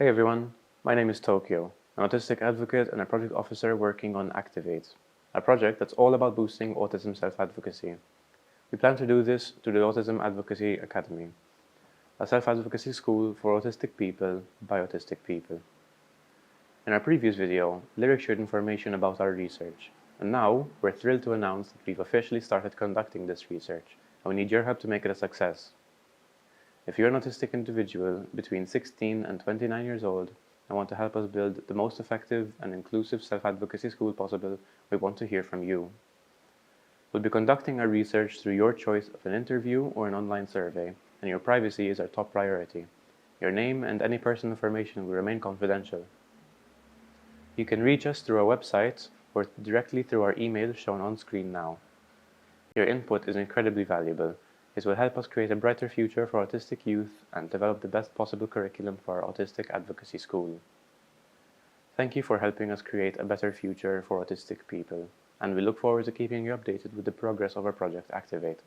Hey everyone, my name is Tokyo, an autistic advocate and a project officer working on Activate, a project that's all about boosting autism self-advocacy. We plan to do this through the Autism Advocacy Academy, a self-advocacy school for autistic people by autistic people. In our previous video, Lyric shared information about our research, and now we're thrilled to announce that we've officially started conducting this research, and we need your help to make it a success. If you're an autistic individual between 16 and 29 years old and want to help us build the most effective and inclusive self-advocacy school possible, we want to hear from you. We'll be conducting our research through your choice of an interview or an online survey, and your privacy is our top priority. Your name and any personal information will remain confidential. You can reach us through our website or directly through our email shown on screen now. Your input is incredibly valuable. It will help us create a brighter future for autistic youth and develop the best possible curriculum for our autistic advocacy school. Thank you for helping us create a better future for autistic people, and we look forward to keeping you updated with the progress of our project Activate.